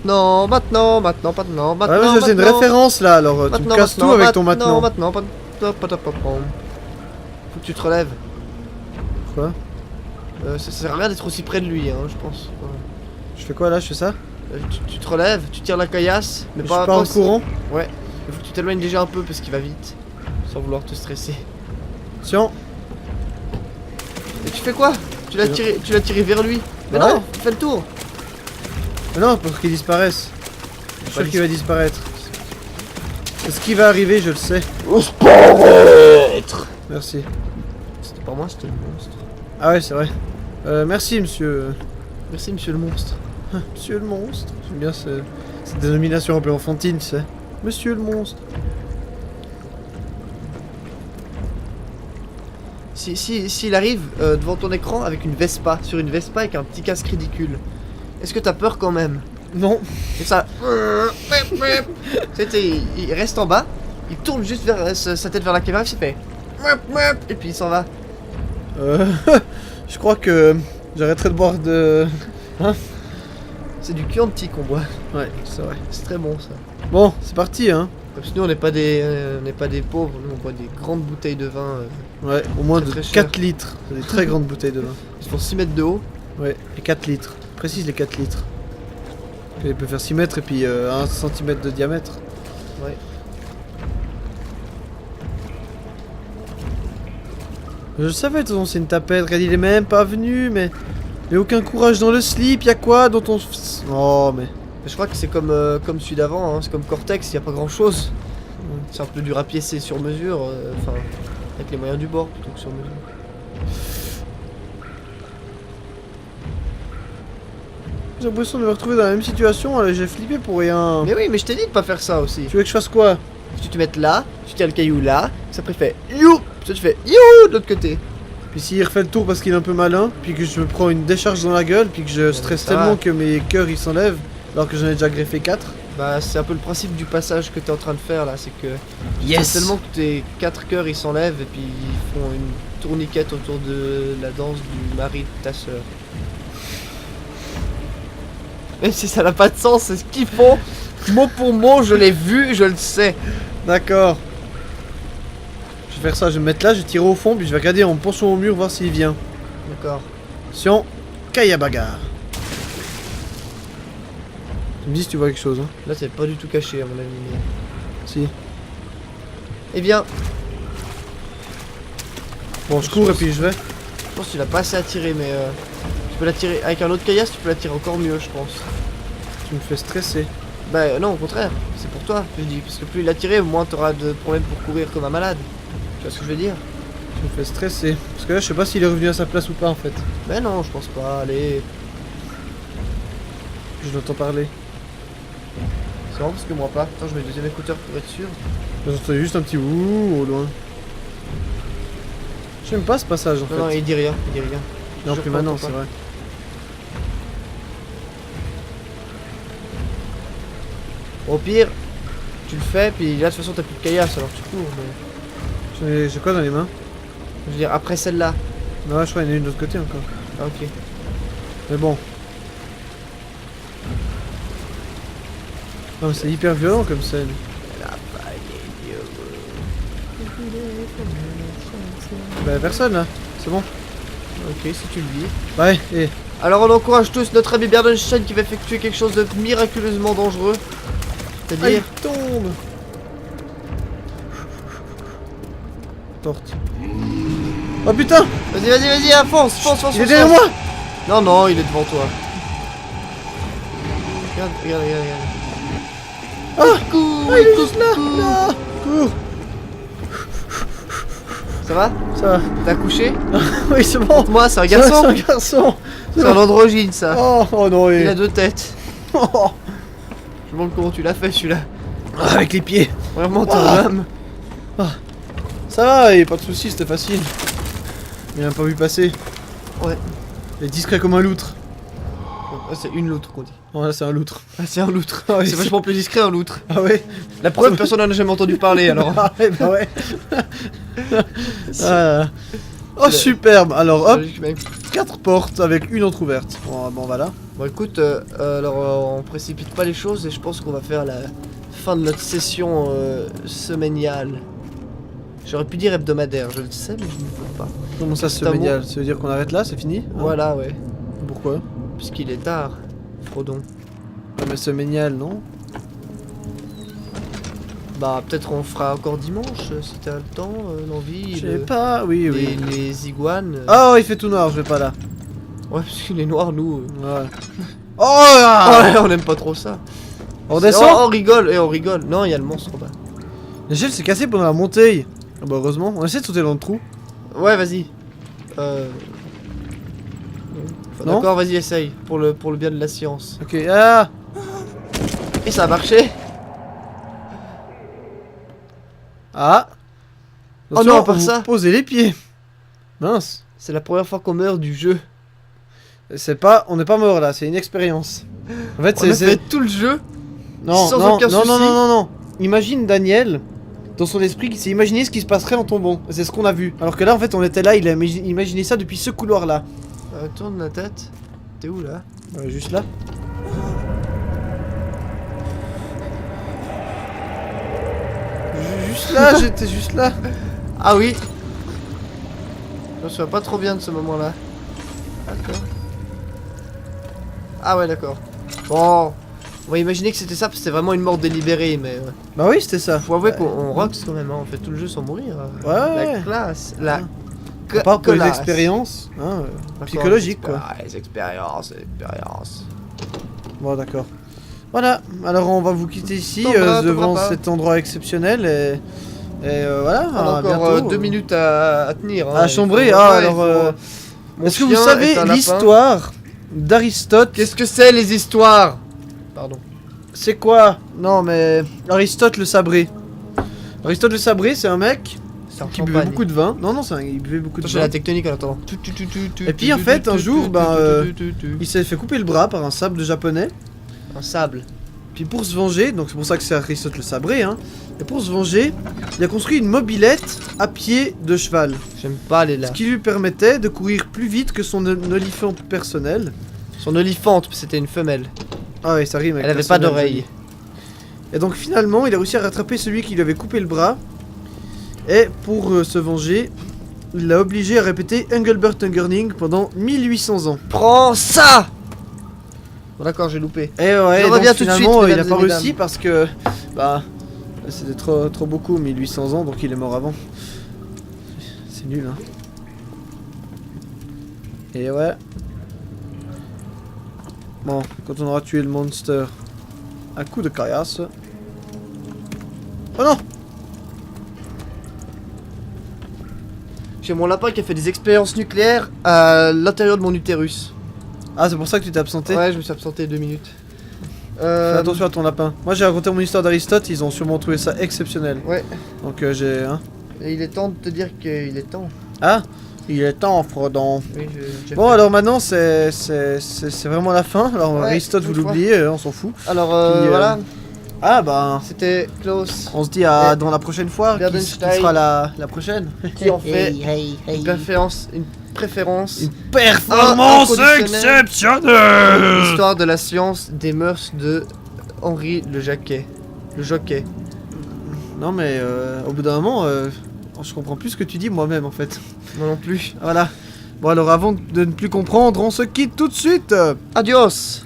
Maintenant, maintenant, maintenant, maintenant, maintenant. Ouais, mais j'ai une référence là, alors tu me Maintenant, casses tout maintenant, avec ton maintenant. maintenant. Faut que tu te relèves. Quoi? Ça sert à rien d'être aussi près de lui, hein, je pense. Ouais. Je fais quoi là? Je fais ça? Tu te relèves, tu tires la caillasse, mais Je pas suis pas en courant? Ouais, il faut que tu t'éloignes déjà un peu parce qu'il va vite, sans vouloir te stresser. Tiens. Et tu fais quoi? Tu l'as tiré vers lui. Mais Ouais. non, fais le tour. Mais non, pour qu'il disparaisse. Je suis Pas sûr qu'il va disparaître. C'est ce qui va arriver, je le sais. Disparaître. Merci. C'était pas moi, c'était le monstre. Ah ouais, c'est vrai. Merci, monsieur. Merci, monsieur le monstre. Monsieur le monstre. J'aime bien cette dénomination un peu enfantine, tu sais. Monsieur le monstre. S'il arrive devant ton écran avec une Vespa, sur une Vespa avec un petit casque ridicule, est-ce que t'as peur quand même? Non. Et ça. Il reste en bas, il tourne juste vers sa tête vers la caméra, il fait. Et puis il s'en va. Je crois que j'arrêterai de boire de... Hein? C'est du Chianti qu'on boit. Ouais, c'est vrai. C'est très bon ça. Bon, c'est parti, hein. Parce que nous on n'est pas des pauvres, nous on boit des grandes bouteilles de vin. Ouais, au moins Très, de très cher. 4 litres. C'est des très grandes bouteilles de vin. Ils font 6 mètres de haut. Ouais, et 4 litres. Précise les 4 litres. Il peut faire 6 mètres et puis 1 cm de diamètre. Ouais. Je savais, de toute façon, c'est une tapette. Regarde, il est même pas venu, mais aucun courage dans le slip. Y'a quoi dont on... Oh, mais... Je crois que c'est comme celui d'avant, hein. C'est comme Cortex, il n'y a pas grand chose. C'est un peu du rapiécé sur mesure, enfin, avec les moyens du bord plutôt que sur mesure. J'ai l'impression de me retrouver dans la même situation. Allez, j'ai flippé pour rien. Mais oui, mais je t'ai dit de pas faire ça aussi. Tu veux que je fasse quoi? Tu te mettes là, tu tiens le caillou là, ça après fait you, puis tu fais you de l'autre côté. Puis s'il refait le tour parce qu'il est un peu malin, puis que je me prends une décharge dans la gueule, puis que je stresse ça va. tellement que mes cœurs ils s'enlèvent, alors que j'en ai déjà greffé 4. Bah c'est un peu le principe du passage que t'es en train de faire là, c'est que Yes. c'est tellement que tes 4 cœurs ils s'enlèvent et puis ils font une tourniquette autour de la danse du mari de ta soeur. Même si ça n'a pas de sens, c'est ce qu'ils font. Mot pour mot, je l'ai vu, je le sais. D'accord. Je vais faire ça, je vais me mettre là, je vais tirer au fond, puis je vais regarder en me penchant au mur, voir s'il vient. D'accord. Attention, Kaya bagarre. Tu me dis si tu vois quelque chose, hein. Là c'est pas du tout caché à mon avis. Mais... Si. Eh bien, Bon, je cours et puis je vais. je pense que tu l'as pas assez attiré, mais tu peux la tirer avec un autre caillasse, tu peux la tirer encore mieux, je pense. Tu me fais stresser. Bah non, au contraire, c'est pour toi, je dis, parce que plus il a tiré, moins t'auras de problèmes pour courir comme un malade. Tu vois ce que je veux dire? Tu me fais stresser. Parce que là, je sais pas s'il est revenu à sa place ou pas en fait. Mais non, je pense pas, allez. Je l'entends parler. C'est vraiment parce que moi pas. Attends, je mets le deuxième écouteur pour être sûr. J'entends juste un petit ouh au loin. J'aime pas ce passage en fait. Non, il dit rien, il dit rien. Non, Je plus crois maintenant, pas. c'est vrai. Au pire, tu le fais, puis là de toute façon t'as plus de caillasse, alors tu cours. Mais... J'ai quoi dans les mains? Je veux dire, après celle-là. Non, je crois qu'il y en a une de l'autre côté encore. Ah ok. Mais bon. Non, mais c'est hyper violent comme scène. Bah, personne là. C'est bon. Ok, si tu le dis. Ouais, et. Alors on encourage tous notre ami Bernstein qui va effectuer quelque chose de miraculeusement dangereux. Ah, C'est-à-dire... il tombe. Porte. Oh putain! Vas-y, vas-y, vas-y, hein, fonce, fonce, fonce, Il est fonce, derrière fonce. moi! Non, non, il est devant toi. Regarde, regarde, regarde, regarde. Ah! Cours, Ah, il est cours, juste là! cours. Là! Cours! Ça va? Ça va. T'as couché? Oui, c'est bon! Moi, c'est un C'est garçon. un garçon! C'est un androgyne, ça. Oh, oh non, Il il a 2 têtes. Oh, Je me demande comment tu l'as fait, celui-là. avec les pieds! Vraiment, t'es Wow. un homme. Ça va, y a pas de soucis, c'était facile. Il a pas vu passer. Ouais. Il est discret comme un loutre. Ah, c'est une loutre qu'on dit. Oh là, c'est un loutre. Ah, c'est un loutre. Ah oui, C'est vachement plus discret, un loutre. Ah ouais? La preuve, personne n'en a jamais entendu parler, alors. Ah ouais, bah ouais. Ah. Oh, superbe! Alors, hop, Logique, mec. 4 portes avec une entrouverte. Bon, voilà. Bon écoute, alors on précipite pas les choses et je pense qu'on va faire la fin de notre session semainiale. J'aurais pu dire hebdomadaire, je le sais mais je ne peux pas. Comment ça, C'est un semainial? Ça veut dire qu'on arrête là, c'est fini? Hein? Voilà ouais, Pourquoi? puisqu'il est tard, Frodon. Ah, mais semainial, non? Bah peut-être on fera encore dimanche si t'as le temps, l'envie. Je sais pas, oui, oui. Les iguanes. Oh, il fait tout noir, je vais pas là. Ouais parce qu'il est noir nous. Ouais. Oh là! Ouais on aime pas trop ça. On Oh, descend? on rigole, et on rigole. Non il y a le monstre en bas. L'échelle s'est cassée pendant la montée. Ah bah heureusement, on essaie de sauter dans le trou. Ouais vas-y. Non. D'accord vas-y essaye, pour le bien de la science. Ok, ah! Et ça a marché. Ah! Oh Attention, non, pas ça. Posez les pieds. Mince. C'est la première fois qu'on meurt du jeu. C'est pas, on n'est pas mort là, c'est une expérience. En fait, On a fait tout le jeu. non, sans non, aucun non, souci. non, non, non, non. Imagine Daniel, dans son esprit, qui s'est imaginé ce qui se passerait en tombant. C'est ce qu'on a vu. Alors que là, en fait, on était là, il a imaginé ça depuis ce couloir-là. Tourne la tête. T'es où là? Juste là. Juste là, j'étais juste là. Ah oui. Je me souviens pas trop bien de ce moment-là. D'accord. Ah ouais d'accord. Bon. On va imaginer que c'était ça parce que c'était vraiment une mort délibérée mais... Bah oui, c'était ça. Faut avouer qu'on rocks quand même, hein. On fait tout le jeu sans mourir. Ouais, La ouais. classe. La... À part pour les classe. expériences, hein, D'accord, psychologiques quoi. Ah, les expériences. Bon, d'accord. Voilà, alors on va vous quitter ici T'en vas, devant t'en vas pas. cet endroit exceptionnel et voilà, On a à encore bientôt. 2 minutes à tenir. Hein. À chambrer, Il faut- ah ouais, alors... il faut- Mon Est-ce que vous chien savez est un lapin. l'histoire d'Aristote? Qu'est-ce que c'est les histoires? Pardon. C'est quoi? Non mais... Aristote le sabré. Aristote le sabré, c'est un mec C'est en qui buvait beaucoup de vin. Non, non, il buvait beaucoup de J'ai vin. la tectonique en attendant. Et puis, en fait, un jour, il s'est fait couper le bras par un sable japonais. Un sable. Puis pour se venger, donc c'est pour ça que c'est Aristote le sabré, hein. Et pour se venger, il a construit une mobilette à pied de cheval. J'aime pas aller là. Ce qui lui permettait de courir plus vite que son olifant personnel. Son olifante, c'était une femelle. Ah ouais, ça rime avec Elle avait pas personnel, d'oreille. Et donc finalement, il a réussi à rattraper celui qui lui avait coupé le bras. Et pour se venger, il l'a obligé à répéter Engelbert Engerning pendant 1800 ans. Prends ça! Bon d'accord, j'ai loupé. Et ouais, Je donc reviens tout de finalement, suite, il a mesdames pas et mesdames. réussi parce que... Bah... C'était trop beaucoup, 1800 ans, donc il est mort avant. C'est nul, hein. Et ouais. Bon, quand on aura tué le monster à coup de caillasse... Oh non! J'ai mon lapin qui a fait des expériences nucléaires à l'intérieur de mon utérus. Ah, c'est pour ça que tu t'es absenté? Ouais, je me suis absenté 2 minutes. Fais attention à ton lapin. Moi j'ai raconté mon histoire d'Aristote, ils ont sûrement trouvé ça exceptionnel. Ouais. Donc j'ai... Hein. Et il est temps de te dire qu'il est temps. Ah! Il est temps, Frodon. Oui, j'ai Bon fait. alors maintenant c'est vraiment la fin. Alors Ouais, Aristote vous une fois. l'oubliez, on s'en fout. Alors Puis, voilà, Ah bah... c'était Klaus On se dit Et dans la prochaine fois, qui Berdenstein. sera la prochaine. qui en fait une préférence, Une performance inconditionnelle. exceptionnelle. Histoire de la science des mœurs de Henri le Jacquet. Le Jockey. Non mais au bout d'un moment, je comprends plus ce que tu dis moi-même en fait. Moi non plus. Voilà. Bon alors avant de ne plus comprendre, on se quitte tout de suite. Adios!